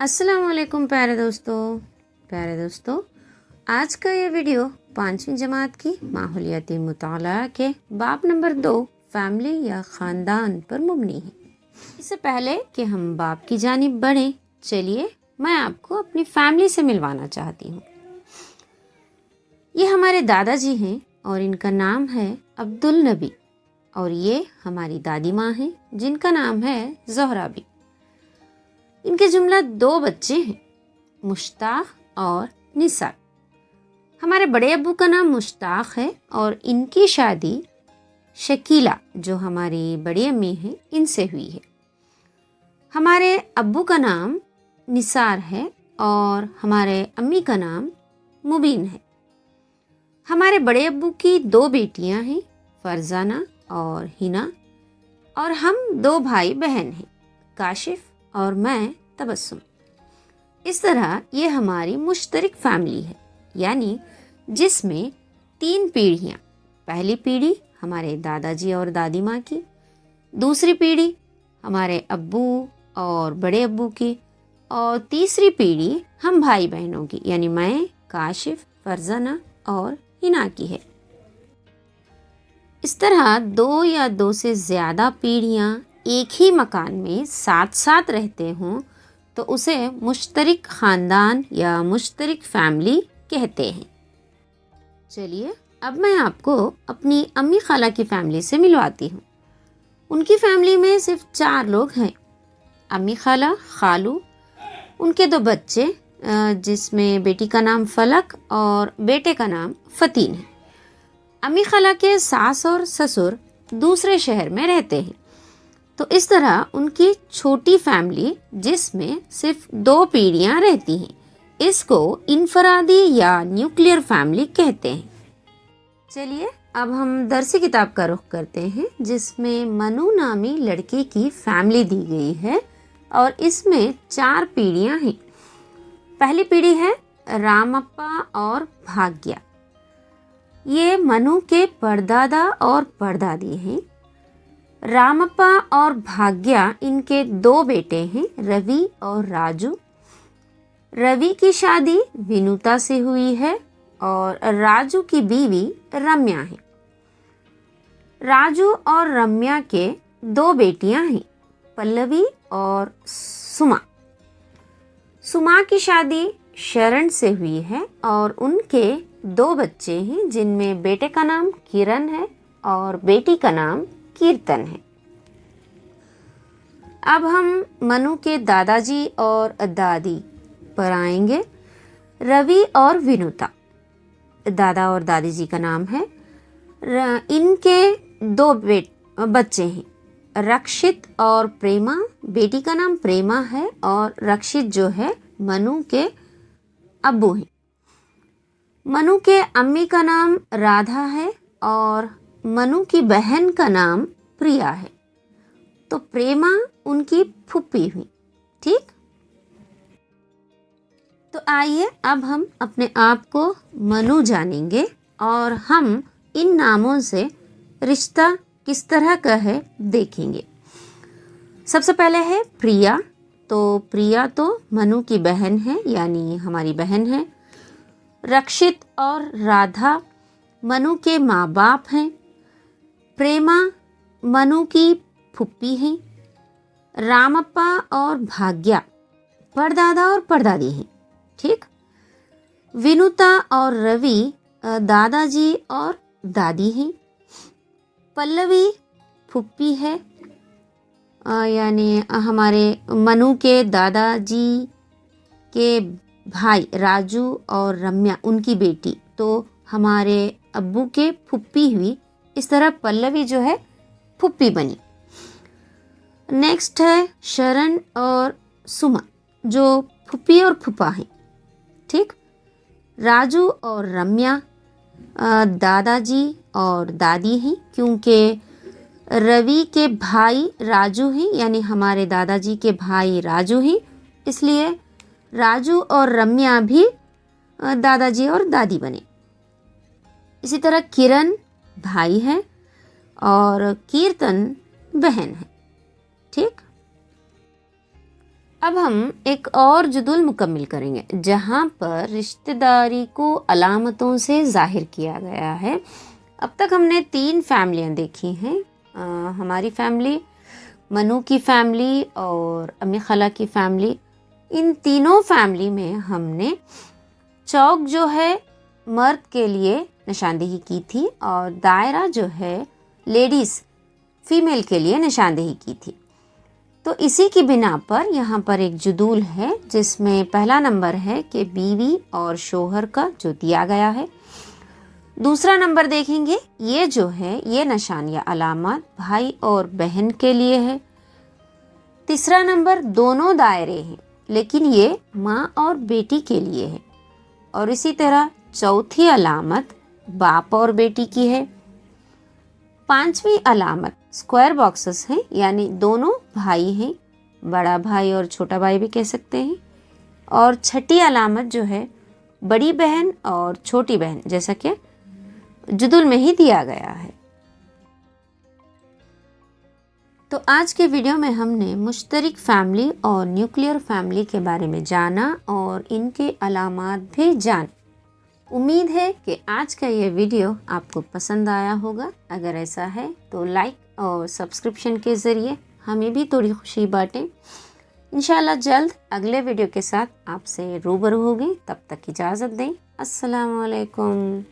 अस्सलाम वालेकुम प्यारे दोस्तों, आज का ये वीडियो 5वीं जमात की माहौलियाती मुताला के बाब नंबर 2 फैमिली या ख़ानदान पर मुबनी है। इससे पहले कि हम बाब की जानिब बढ़ें, चलिए मैं आपको अपनी फैमिली से मिलवाना चाहती हूँ। ये हमारे दादाजी हैं और इनका नाम है अब्दुल नबी, और ये हमारी दादी माँ हैं जिनका नाम है ज़ोहरा बी। इनके जुमला 2 बच्चे हैं, मुश्ताक और निसार। हमारे बड़े अब्बू का नाम मुश्ताक है और इनकी शादी शकीला, जो हमारी बड़ी अम्मी हैं, इनसे हुई है। हमारे अब्बू का नाम निसार है और हमारे अम्मी का नाम मुबीन है। हमारे बड़े अब्बू की 2 बेटियां हैं, फरजाना और हिना, और हम 2 भाई बहन हैं, काशिफ और मैं तबस्सुम। इस तरह ये हमारी मुश्तरक फैमिली है, यानी जिसमें 3 पीढ़ियाँ। पहली पीढ़ी हमारे दादाजी और दादी माँ की, दूसरी पीढ़ी हमारे अब्बू और बड़े अब्बू की, और तीसरी पीढ़ी हम भाई बहनों की, यानी मैं, काशिफ, फरजाना और हिना की है। इस तरह 2 या 2 से ज़्यादा पीढ़ियाँ एक ही मकान में साथ साथ रहते हों तो उसे मुश्तरक ख़ानदान या मुश्तरक फैमिली कहते हैं। चलिए अब मैं आपको अपनी अम्मी खाला की फैमिली से मिलवाती हूँ। उनकी फैमिली में सिर्फ 4 लोग हैं। अम्मी खाला, खालू, उनके 2 बच्चे, जिसमें बेटी का नाम फलक और बेटे का नाम फतीन है। अम्मी खाला के सास और ससुर दूसरे शहर में रहते हैं। तो इस तरह उनकी छोटी फैमिली, जिसमें सिर्फ 2 पीढ़ियां रहती हैं, इसको इनफरादी या न्यूक्लियर फैमिली कहते हैं। चलिए अब हम दरसी किताब का रुख करते हैं, जिसमें मनु नामी लड़के की फैमिली दी गई है और इसमें 4 पीढ़ियां हैं। पहली पीढ़ी है रामप्पा और भाग्या। ये मनु के परदादा और परदादी हैं। रामप्पा और भाग्या इनके 2 बेटे हैं, रवि और राजू। रवि की शादी विनुता से हुई है और राजू की बीवी रम्या है। राजू और रम्या के 2 बेटियां हैं, पल्लवी और सुमा। सुमा की शादी शरण से हुई है और उनके 2 बच्चे हैं, जिनमें बेटे का नाम किरण है और बेटी का नाम कीर्तन है। अब हम मनु के दादाजी और दादी पर आएंगे। रवि और विनुता दादा और दादी जी का नाम है। इनके 2 बच्चे हैं, रक्षित और प्रेमा। बेटी का नाम प्रेमा है और रक्षित जो है मनु के अब्बू हैं। मनु के अम्मी का नाम राधा है और मनु की बहन का नाम प्रिया है। तो प्रेमा उनकी फूफी हुई। ठीक, तो आइए अब हम अपने आप को मनु जानेंगे और हम इन नामों से रिश्ता किस तरह का है देखेंगे। सबसे पहले है प्रिया। तो प्रिया तो मनु की बहन है, यानी हमारी बहन है। रक्षित और राधा मनु के माँ बाप हैं। प्रेमा मनु की फुप्पी हैं। रामप्पा और भाग्या परदादा और परदादी हैं। ठीक, विनुता और रवि दादाजी और दादी हैं। पल्लवी फुप्पी है, यानी हमारे मनु के दादाजी के भाई राजू और रम्या उनकी बेटी, तो हमारे अब्बू के फुप्पी हुई। इस तरह पल्लवी जो है फुप्पी बनी। नेक्स्ट है शरण और सुमा, जो फुप्पी और फुफा हैं। ठीक, राजू और रम्या दादाजी और दादी हैं, क्योंकि रवि के भाई राजू हैं, यानी हमारे दादाजी के भाई राजू हैं, इसलिए राजू और रम्या भी दादाजी और दादी बने। इसी तरह किरण भाई है और कीर्तन बहन है। ठीक, अब हम एक और जुदुल मुकम्मिल करेंगे जहाँ पर रिश्तेदारी को अलामतों से जाहिर किया गया है। अब तक हमने 3 फैमिलियाँ देखी हैं, हमारी फैमिली, मनु की फैमिली और अम्मी खाला की फैमिली। इन तीनों फैमिली में हमने चौक जो है मर्द के लिए निशानदेही की थी और दायरा जो है लेडीज़ फीमेल के लिए निशानदेही की थी। तो इसी की बिना पर यहाँ पर एक जुदूल है जिसमें पहला नंबर है कि बीवी और शोहर का जो दिया गया है। दूसरा नंबर देखेंगे, ये जो है ये निशान या अलामत भाई और बहन के लिए है। तीसरा नंबर दोनों दायरे हैं लेकिन ये माँ और बेटी के लिए है। और इसी तरह चौथी अलामत बाप और बेटी की है। पांचवी अलामत स्क्वायर बॉक्सेस हैं, यानी दोनों भाई हैं, बड़ा भाई और छोटा भाई भी कह सकते हैं। और छठी अलामत जो है बड़ी बहन और छोटी बहन, जैसा कि जुदुल में ही दिया गया है। तो आज के वीडियो में हमने मुश्तरक फैमिली और न्यूक्लियर फैमिली के बारे में जाना और इनके अलामात भी जान। उम्मीद है कि आज का ये वीडियो आपको पसंद आया होगा। अगर ऐसा है तो लाइक और सब्सक्रिप्शन के ज़रिए हमें भी थोड़ी खुशी बांटें। इंशाल्लाह जल्द अगले वीडियो के साथ आपसे रूबरू होंगे। तब तक इजाज़त दें। अस्सलाम वालेकुम।